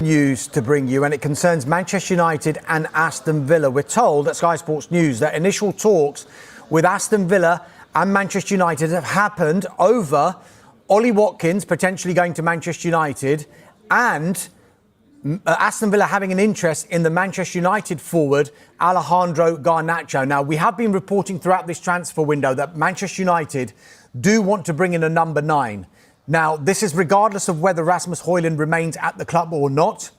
News to bring you, and it concerns Manchester United and Aston Villa. We're told at Sky Sports News that initial talks with Aston Villa and Manchester United have happened over Ollie Watkins potentially going to Manchester United and Aston Villa having an interest in the Manchester United forward Alejandro Garnacho. Now, we have been reporting throughout this transfer window that Manchester United do want to bring in a number 9. Now, this is regardless of whether Rasmus Højlund remains at the club or not.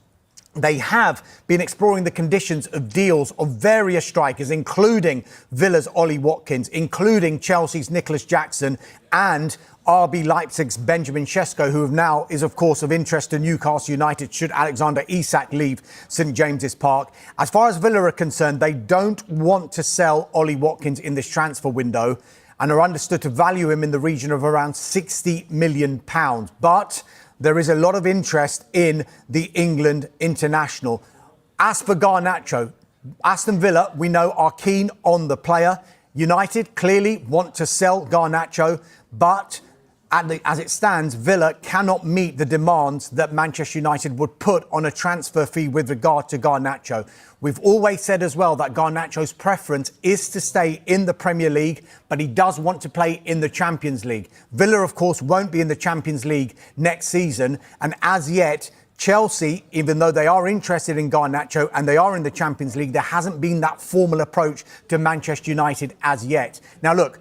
They have been exploring the conditions of deals of various strikers, including Villa's Ollie Watkins, including Chelsea's Nicholas Jackson and RB Leipzig's Benjamin Sesko, who now is, of course, of interest to Newcastle United should Alexander Isak leave St James's Park. As far as Villa are concerned, they don't want to sell Ollie Watkins in this transfer window and are understood to value him in the region of around £60 million. But there is a lot of interest in the England international. As for Garnacho, Aston Villa, we know, are keen on the player. United clearly want to sell Garnacho, but as it stands, Villa cannot meet the demands that Manchester United would put on a transfer fee with regard to Garnacho. We've always said as well that Garnacho's preference is to stay in the Premier League, but he does want to play in the Champions League. Villa, of course, won't be in the Champions League next season, and as yet, Chelsea, even though they are interested in Garnacho and they are in the Champions League, there hasn't been that formal approach to Manchester United as yet. Now, look,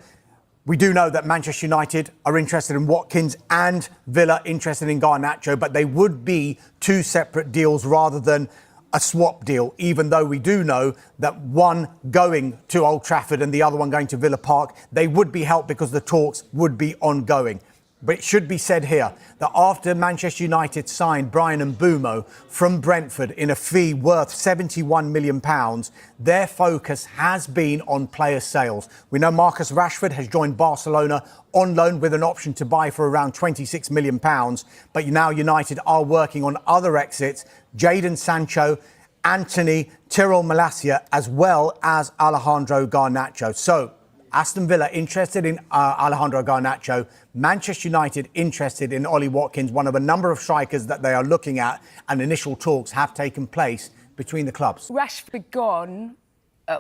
we do know that Manchester United are interested in Watkins and Villa interested in Garnacho, but they would be two separate deals rather than a swap deal, even though we do know that one going to Old Trafford and the other one going to Villa Park, they would be helped because the talks would be ongoing. But it should be said here that after Manchester United signed Brian Mbeumo from Brentford in a fee worth £71 million, their focus has been on player sales. We know Marcus Rashford has joined Barcelona on loan with an option to buy for around £26 million. But now United are working on other exits, Jadon Sancho, Anthony, Tyrell Malacia, as well as Alejandro Garnacho. So Aston Villa interested in Alejandro Garnacho, Manchester United interested in Ollie Watkins, one of a number of strikers that they are looking at, and initial talks have taken place between the clubs. Rashford gone.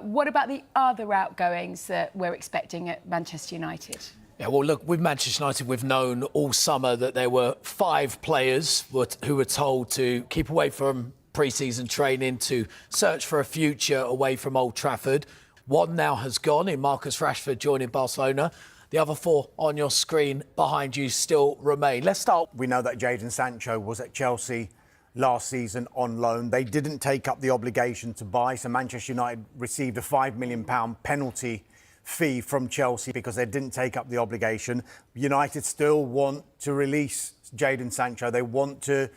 What about the other outgoings that we're expecting at Manchester United? Yeah, well, look, with Manchester United, we've known all summer that there were 5 players who were told to keep away from pre-season training, to search for a future away from Old Trafford. One now has gone in Marcus Rashford joining Barcelona. The other 4 on your screen behind you still remain. Let's start. We know that Jadon Sancho was at Chelsea last season on loan. They didn't take up the obligation to buy, so Manchester United received a £5 million penalty fee from Chelsea because they didn't take up the obligation. United still want to release Jadon Sancho. They want to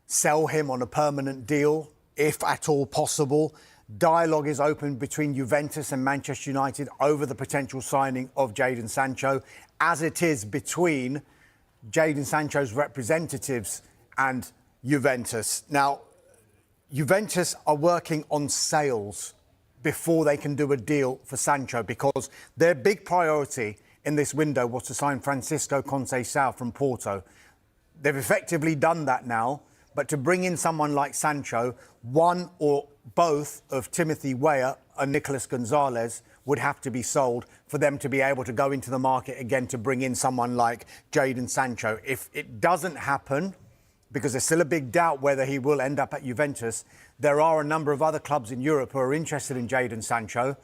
sell him on a permanent deal, if at all possible. Dialogue is open between Juventus and Manchester United over the potential signing of Jadon Sancho, as it is between Jadon Sancho's representatives and Juventus. Now, Juventus are working on sales before they can do a deal for Sancho, because their big priority in this window was to sign Francisco Conceição from Porto. They've effectively done that now, but to bring in someone like Sancho, one or both of Timothy Weah and Nicolas Gonzalez would have to be sold for them to be able to go into the market again to bring in someone like Jadon Sancho. If it doesn't happen, because there's still a big doubt whether he will end up at Juventus, there are a number of other clubs in Europe who are interested in Jadon Sancho.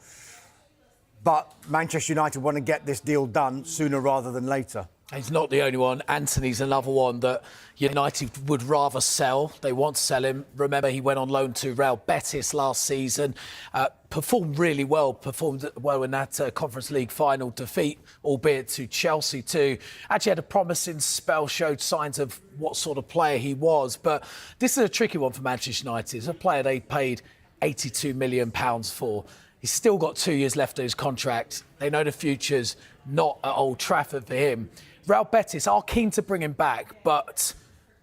But Manchester United want to get this deal done sooner rather than later. He's not the only one. Anthony's another one that United would rather sell. They want to sell him. Remember, he went on loan to Real Betis last season. Performed really well. Performed well in that Conference League final defeat, albeit to Chelsea too. Actually had a promising spell, showed signs of what sort of player he was. But this is a tricky one for Manchester United. It's a player they paid £82 million for. He's still got 2 years left of his contract. They know the future's not at Old Trafford for him. Real Betis are keen to bring him back, but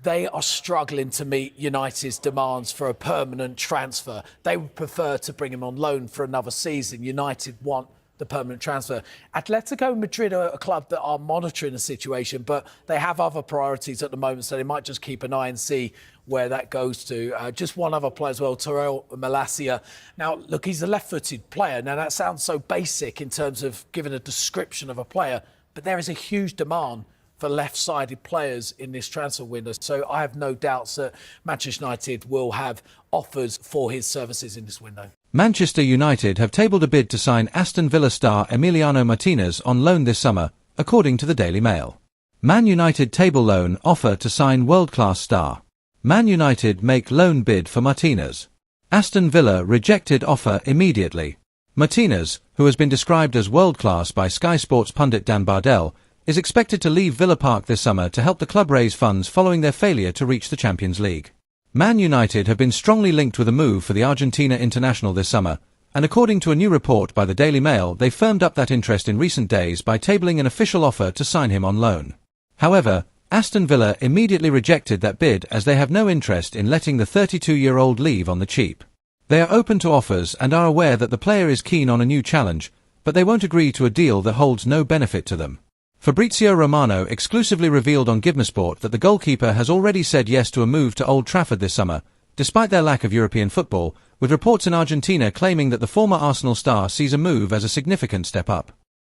they are struggling to meet United's demands for a permanent transfer. They would prefer to bring him on loan for another season. United want the permanent transfer. Atletico Madrid are a club that are monitoring the situation, but they have other priorities at the moment, so they might just keep an eye and see where that goes to. Just one other player as well, Terrell Malacia. Now, look, he's a left-footed player. Now, that sounds so basic in terms of giving a description of a player, but there is a huge demand for left-sided players in this transfer window. So I have no doubts that Manchester United will have offers for his services in this window. Manchester United have tabled a bid to sign Aston Villa star Emiliano Martinez on loan this summer, according to the Daily Mail. Man United table loan offer to sign world-class star. Man United make loan bid for Martinez. Aston Villa rejected offer immediately. Martinez, who has been described as world-class by Sky Sports pundit Dan Bardell, is expected to leave Villa Park this summer to help the club raise funds following their failure to reach the Champions League. Man United have been strongly linked with a move for the Argentina international this summer, and according to a new report by the Daily Mail, they firmed up that interest in recent days by tabling an official offer to sign him on loan. However, Aston Villa immediately rejected that bid as they have no interest in letting the 32-year-old leave on the cheap. They are open to offers and are aware that the player is keen on a new challenge, but they won't agree to a deal that holds no benefit to them. Fabrizio Romano exclusively revealed on Givmesport that the goalkeeper has already said yes to a move to Old Trafford this summer, despite their lack of European football, with reports in Argentina claiming that the former Arsenal star sees a move as a significant step up.